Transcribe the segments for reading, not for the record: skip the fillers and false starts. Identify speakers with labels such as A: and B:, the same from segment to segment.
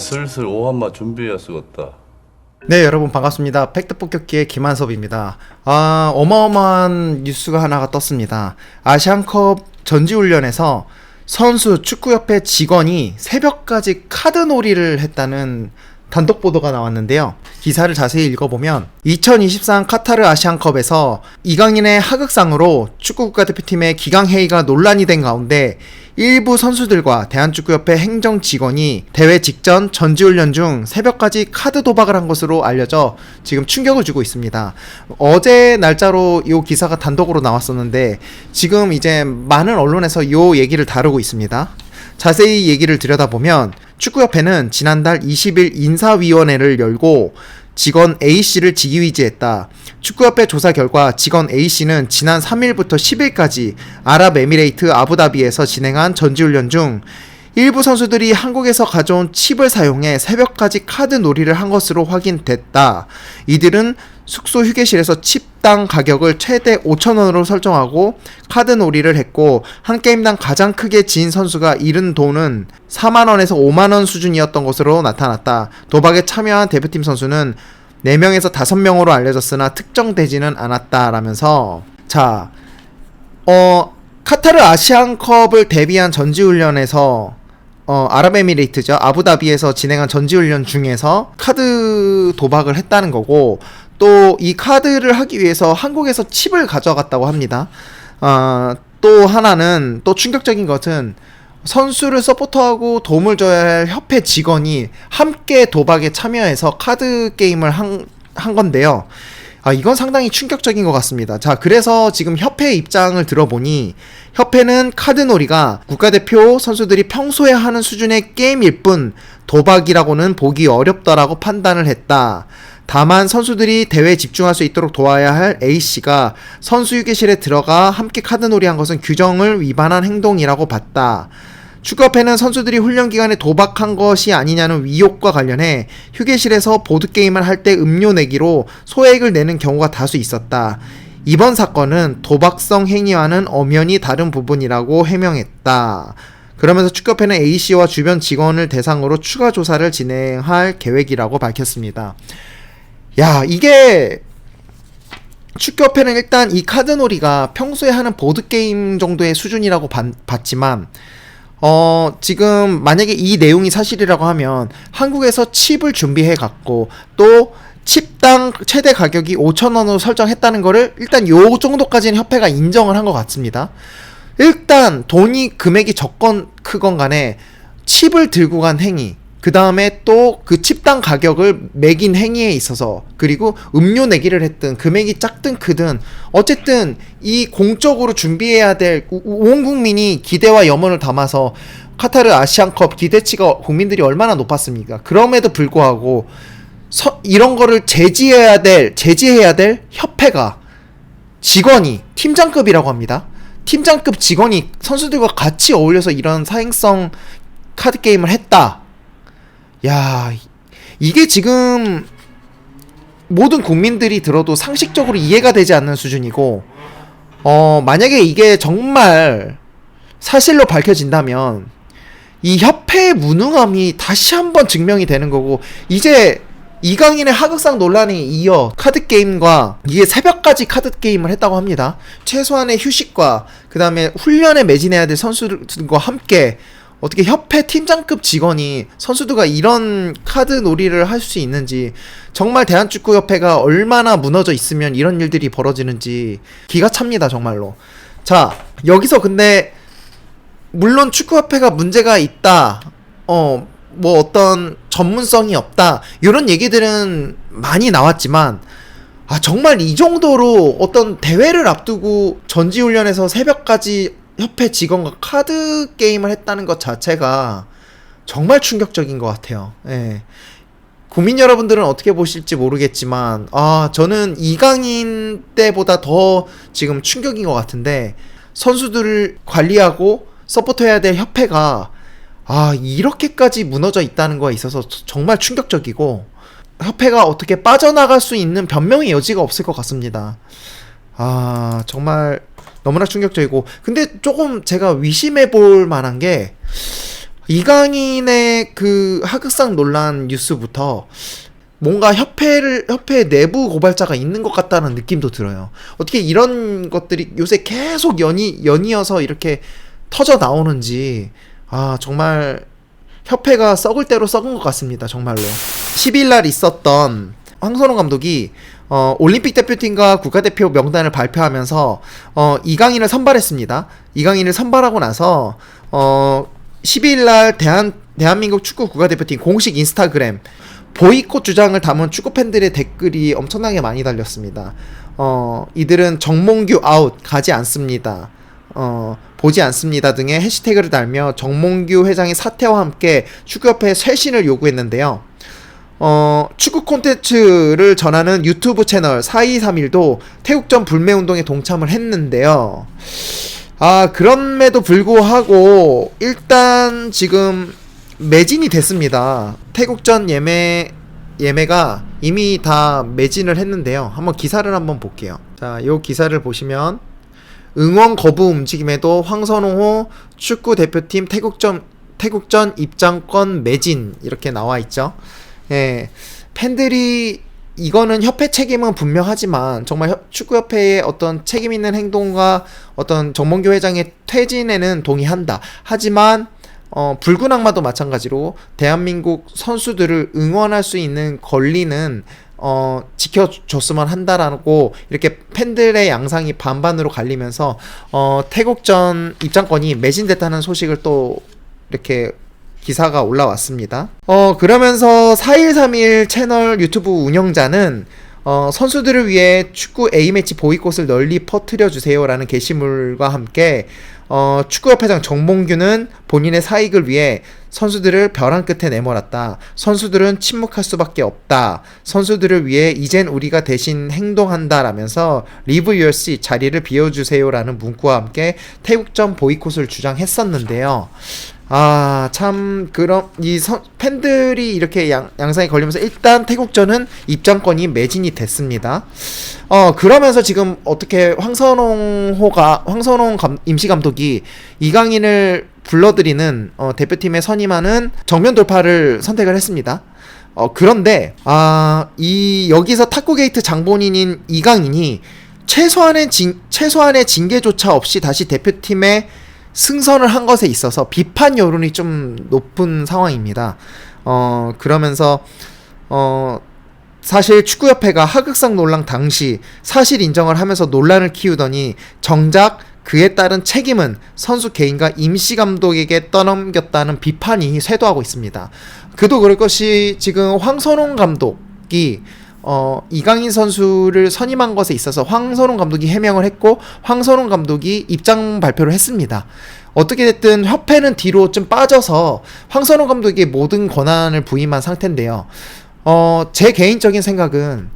A: 슬슬 오한마 준비해야 쓰겄다.
B: 네, 여러분 반갑습니다. 팩트 폭격기의 김한섭입니다. 어마어마한 뉴스가 하나가 떴습니다. 아시안컵 전지훈련에서 선수 축구협회 직원이 새벽까지 카드놀이를 했다는 단독 보도가 나왔는데요. 기사를 자세히 읽어보면 2023 카타르 아시안컵에서 이강인의 하극상으로 축구국가대표팀의 기강회의가 논란이 된 가운데 일부 선수들과 대한축구협회 행정 직원이 대회 직전 전지훈련 중 새벽까지 카드 도박을 한 것으로 알려져 지금 충격을 주고 있습니다. 어제 날짜로 이 기사가 단독으로 나왔었는데 지금 이제 많은 언론에서 이 얘기를 다루고 있습니다. 자세히 얘기를 들여다보면 축구협회는 지난달 20일 인사위원회를 열고 직원 A씨를 직위지했다. 축구협회 조사 결과 직원 A씨는 지난 3일부터 10일까지 아랍에미레이트 아부다비에서 진행한 전지훈련 중 일부 선수들이 한국에서 가져온 칩을 사용해 새벽까지 카드 놀이를 한 것으로 확인됐다. 이들은 숙소 휴게실에서 칩당 가격을 최대 5,000원으로 설정하고 카드 놀이를 했고 한 게임당 가장 크게 진 선수가 잃은 돈은 4만원에서 5만원 수준이었던 것으로 나타났다. 도박에 참여한 대표팀 선수는 4명에서 5명으로 알려졌으나 특정되지는 않았다라면서 자, 카타르 아시안컵을 대비한 전지훈련에서 아랍에미레이트죠. 아부다비에서 진행한 전지훈련 중에서 카드 도박을 했다는 거고 또 이 카드를 하기 위해서 한국에서 칩을 가져갔다고 합니다. 또 하나는 또 충격적인 것은 선수를 서포터하고 도움을 줘야 할 협회 직원이 함께 도박에 참여해서 카드 게임을 한 건데요. 이건 상당히 충격적인 것 같습니다. 자, 그래서 지금 협회 입장을 들어보니 협회는 카드놀이가 국가대표 선수들이 평소에 하는 수준의 게임일 뿐 도박이라고는 보기 어렵다라고 판단을 했다. 다만 선수들이 대회에 집중할 수 있도록 도와야 할 A씨가 선수 휴게실에 들어가 함께 카드놀이한 것은 규정을 위반한 행동이라고 봤다. 축구협회는 선수들이 훈련 기간에 도박한 것이 아니냐는 의혹과 관련해 휴게실에서 보드게임을 할 때 음료 내기로 소액을 내는 경우가 다수 있었다. 이번 사건은 도박성 행위와는 엄연히 다른 부분이라고 해명했다. 그러면서 축구협회는 A씨와 주변 직원을 대상으로 추가 조사를 진행할 계획이라고 밝혔습니다. 야, 이게 축구협회는 일단 이 카드놀이가 평소에 하는 보드게임 정도의 수준이라고 봤지만 지금 만약에 이 내용이 사실이라고 하면 한국에서 칩을 준비해 갔고 또 칩당 최대 가격이 5,000원으로 설정했다는 거를 일단 요 정도까지는 협회가 인정을 한 것 같습니다. 일단 돈이 금액이 적건 크건 간에 칩을 들고 간 행위, 그 다음에 또 그 칩당 가격을 매긴 행위에 있어서 그리고 음료 내기를 했든 금액이 작든 크든 어쨌든 이 공적으로 준비해야 될 온 국민이 기대와 염원을 담아서 카타르 아시안컵 기대치가 국민들이 얼마나 높았습니까? 그럼에도 불구하고 이런 거를 제지해야 될 협회가 직원이 팀장급이라고 합니다. 팀장급 직원이 선수들과 같이 어울려서 이런 사행성 카드 게임을 했다. 야, 이게 지금 모든 국민들이 들어도 상식적으로 이해가 되지 않는 수준이고 만약에 이게 정말 사실로 밝혀진다면 이 협회의 무능함이 다시 한번 증명이 되는 거고 이제 이강인의 하극상 논란에 이어 카드게임과 이게 새벽까지 카드게임을 했다고 합니다. 최소한의 휴식과 그 다음에 훈련에 매진해야 될 선수들과 함께 어떻게 협회 팀장급 직원이 선수들과 이런 카드 놀이를 할 수 있는지 정말 대한축구협회가 얼마나 무너져 있으면 이런 일들이 벌어지는지 기가 찹니다 정말로. 자, 여기서 근데 물론 축구협회가 문제가 있다 뭐 어떤 전문성이 없다 이런 얘기들은 많이 나왔지만 정말 이 정도로 어떤 대회를 앞두고 전지훈련에서 새벽까지 협회 직원과 카드 게임을 했다는 것 자체가 정말 충격적인 것 같아요. 예. 국민 여러분들은 어떻게 보실지 모르겠지만 저는 이강인 때보다 더 지금 충격인 것 같은데 선수들을 관리하고 서포트해야 될 협회가 이렇게까지 무너져 있다는 거에 있어서 정말 충격적이고 협회가 어떻게 빠져나갈 수 있는 변명의 여지가 없을 것 같습니다. 정말 너무나 충격적이고 근데 조금 제가 의심해 볼 만한 게 이강인의 그 하극상 논란 뉴스부터 뭔가 협회 내부 고발자가 있는 것 같다는 느낌도 들어요. 어떻게 이런 것들이 요새 계속 연이어서 이렇게 터져 나오는지, 정말 협회가 썩을 대로 썩은 것 같습니다. 정말로. 10일 날 있었던 황선홍 감독이 올림픽 대표팀과 국가대표 명단을 발표하면서 이강인을 선발했습니다. 이강인을 선발하고 나서 12일 날 대한민국 축구 국가대표팀 공식 인스타그램 보이콧 주장을 담은 축구 팬들의 댓글이 엄청나게 많이 달렸습니다. 이들은 정몽규 아웃 가지 않습니다. 보지 않습니다 등의 해시태그를 달며 정몽규 회장의 사퇴와 함께 축구협회의 쇄신을 요구했는데요. 축구 콘텐츠를 전하는 유튜브 채널 4231도 태국전 불매운동에 동참을 했는데요. 그럼에도 불구하고 일단 지금 매진이 됐습니다. 태국전 예매가 이미 다 매진을 했는데요. 한번 기사를 한번 볼게요. 자, 요 기사를 보시면 응원 거부 움직임에도 황선홍호 축구 대표팀 태국전 입장권 매진 이렇게 나와 있죠. 예, 팬들이 이거는 협회 책임은 분명하지만 정말 축구협회의 어떤 책임 있는 행동과 어떤 정몽규 회장의 퇴진에는 동의한다. 하지만 붉은 악마도 마찬가지로 대한민국 선수들을 응원할 수 있는 권리는 지켜줬으면 한다라고 이렇게 팬들의 양상이 반반으로 갈리면서 태국전 입장권이 매진됐다는 소식을 또 이렇게 기사가 올라왔습니다. 그러면서 4131 채널 유튜브 운영자는 선수들을 위해 축구 A매치 보이콧을 널리 퍼뜨려주세요 라는 게시물과 함께 축구협회장 정몽규는 본인의 사익을 위해 선수들을 벼랑 끝에 내몰았다. 선수들은 침묵할 수밖에 없다. 선수들을 위해 이젠 우리가 대신 행동한다 라면서 Leave your seat, 자리를 비워주세요 라는 문구와 함께 태국전 보이콧을 주장했었는데요. 참 그럼 팬들이 이렇게 양상에 걸리면서 일단 태국전은 입장권이 매진이 됐습니다. 그러면서 지금 어떻게 황선홍 임시감독이 이강인을 불러들이는 대표팀에 선임하는 정면 돌파를 선택을 했습니다. 그런데 여기서 탁구게이트 장본인인 이강인이 최소한의 징계조차 없이 다시 대표팀에 승선을 한 것에 있어서 비판 여론이 좀 높은 상황입니다. 그러면서 사실 축구협회가 하극상 논란 당시 사실 인정을 하면서 논란을 키우더니 정작 그에 따른 책임은 선수 개인과 임시감독에게 떠넘겼다는 비판이 쇄도하고 있습니다. 그도 그럴 것이 지금 황선홍 감독이 이강인 선수를 선임한 것에 있어서 황선홍 감독이 해명을 했고 황선홍 감독이 입장 발표를 했습니다. 어떻게 됐든 협회는 뒤로 좀 빠져서 황선홍 감독에게 모든 권한을 부임한 상태인데요. 제 개인적인 생각은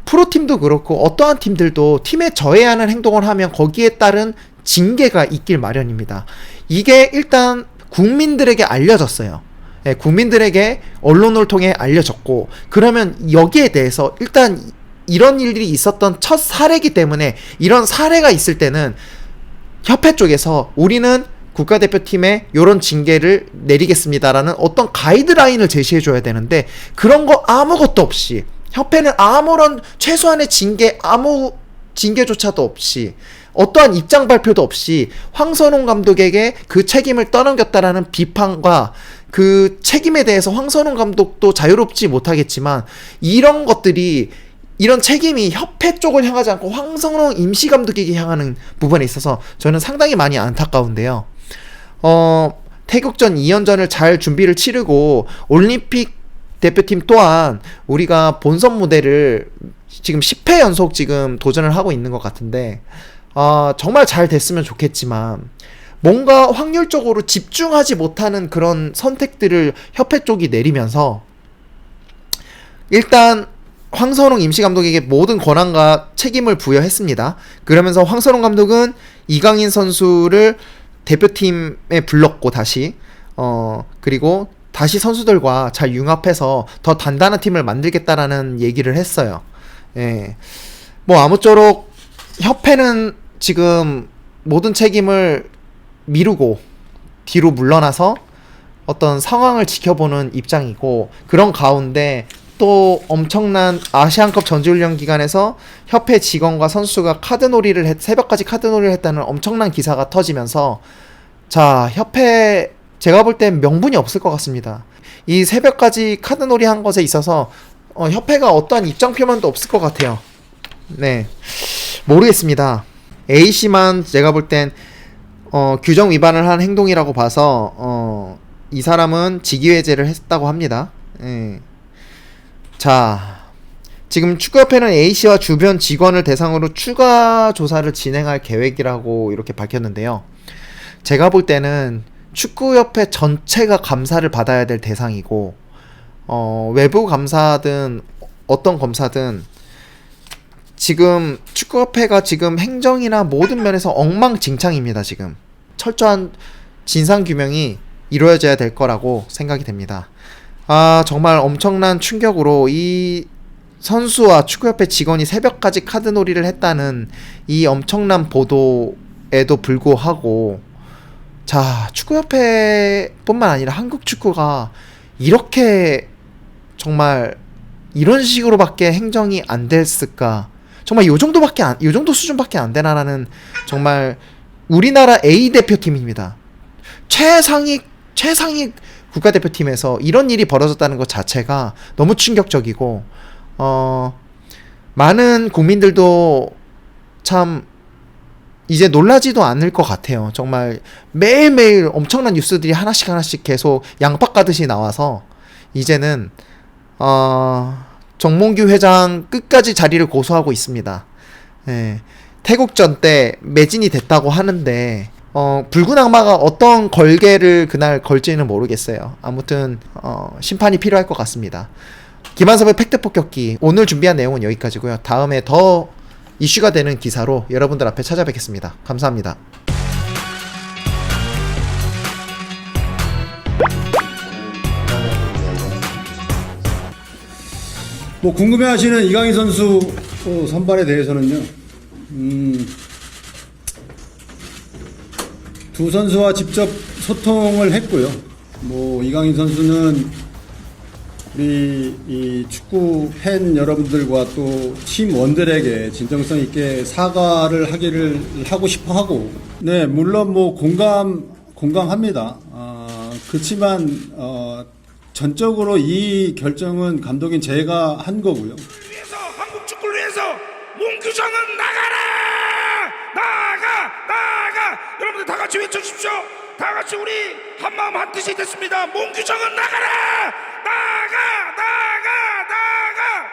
B: 프로팀도 그렇고 어떠한 팀들도 팀에 저해하는 행동을 하면 거기에 따른 징계가 있길 마련입니다. 이게 일단 국민들에게 알려졌어요. 예, 국민들에게 언론을 통해 알려졌고, 그러면 여기에 대해서 일단 이런 일들이 있었던 첫 사례이기 때문에 이런 사례가 있을 때는 협회 쪽에서 우리는 국가대표팀에 이런 징계를 내리겠습니다라는 어떤 가이드라인을 제시해줘야 되는데 그런 거 아무것도 없이 협회는 아무런 최소한의 아무 징계조차도 없이 어떠한 입장 발표도 없이 황선홍 감독에게 그 책임을 떠넘겼다라는 비판과 그 책임에 대해서 황선홍 감독도 자유롭지 못하겠지만 이런 책임이 협회 쪽을 향하지 않고 황선홍 임시감독에게 향하는 부분에 있어서 저는 상당히 많이 안타까운데요. 태국전 2연전을 잘 준비를 치르고 올림픽 대표팀 또한 우리가 본선 무대를 지금 10회 연속 지금 도전을 하고 있는 것 같은데 정말 잘 됐으면 좋겠지만 뭔가 확률적으로 집중하지 못하는 그런 선택들을 협회 쪽이 내리면서 일단 황선홍 임시감독에게 모든 권한과 책임을 부여했습니다. 그러면서 황선홍 감독은 이강인 선수를 대표팀에 불렀고 다시 그리고 다시 선수들과 잘 융합해서 더 단단한 팀을 만들겠다라는 얘기를 했어요. 예. 뭐 아무쪼록 협회는 지금 모든 책임을 미루고 뒤로 물러나서 어떤 상황을 지켜보는 입장이고, 그런 가운데 또 엄청난 아시안컵 전지훈련 기간에서 협회 직원과 선수가 카드놀이를 새벽까지 카드놀이를 했다는 엄청난 기사가 터지면서, 자, 협회 제가 볼 땐 명분이 없을 것 같습니다. 이 새벽까지 카드놀이 한 것에 있어서 협회가 어떠한 입장 표명도 없을 것 같아요. 네, 모르겠습니다. A씨만 제가 볼 땐 규정 위반을 한 행동이라고 봐서 이 사람은 직위해제를 했다고 합니다. 예. 자, 지금 축구협회는 A씨와 주변 직원을 대상으로 추가 조사를 진행할 계획이라고 이렇게 밝혔는데요. 제가 볼 때는 축구협회 전체가 감사를 받아야 될 대상이고, 외부 감사든 어떤 검사든 지금 축구협회가 지금 행정이나 모든 면에서 엉망진창입니다. 지금 철저한 진상규명이 이루어져야 될 거라고 생각이 됩니다. 아, 정말 엄청난 충격으로 이 선수와 축구협회 직원이 새벽까지 카드놀이를 했다는 이 엄청난 보도에도 불구하고, 자, 축구협회뿐만 아니라 한국 축구가 이렇게 정말 이런 식으로밖에 행정이 안 됐을까? 정말 요 정도 수준밖에 안 되나라는, 정말 우리나라 A 대표팀입니다. 최상위 국가대표팀에서 이런 일이 벌어졌다는 것 자체가 너무 충격적이고, 많은 국민들도 참 이제 놀라지도 않을 것 같아요. 정말 매일매일 엄청난 뉴스들이 하나씩 계속 양파 까듯이 나와서 이제는 정몽규 회장 끝까지 자리를 고수하고 있습니다. 예, 태국전 때 매진이 됐다고 하는데 붉은 악마가 어떤 걸개를 그날 걸지는 모르겠어요. 아무튼 심판이 필요할 것 같습니다. 김한섭의 팩트 폭격기, 오늘 준비한 내용은 여기까지고요. 다음에 더 이슈가 되는 기사로 여러분들 앞에 찾아뵙겠습니다. 감사합니다.
C: 뭐 궁금해하시는 이강인 선수 선발에 대해서는요, 두 선수와 직접 소통을 했고요. 뭐 이강인 선수는 우리 이 축구 팬 여러분들과 또 팀원들에게 진정성 있게 사과를 하고 싶어 하고, 네, 물론 뭐 공감합니다. 그렇지만 전적으로 이 결정은 감독인 제가 한 거고요.
D: 위해서 한국 축구를 위해서 몽규정은 나가 여러분들 다 같이 외쳐주십시오. 다 같이 우리 한마음 한뜻이 됐습니다. 몽규정은 나가라.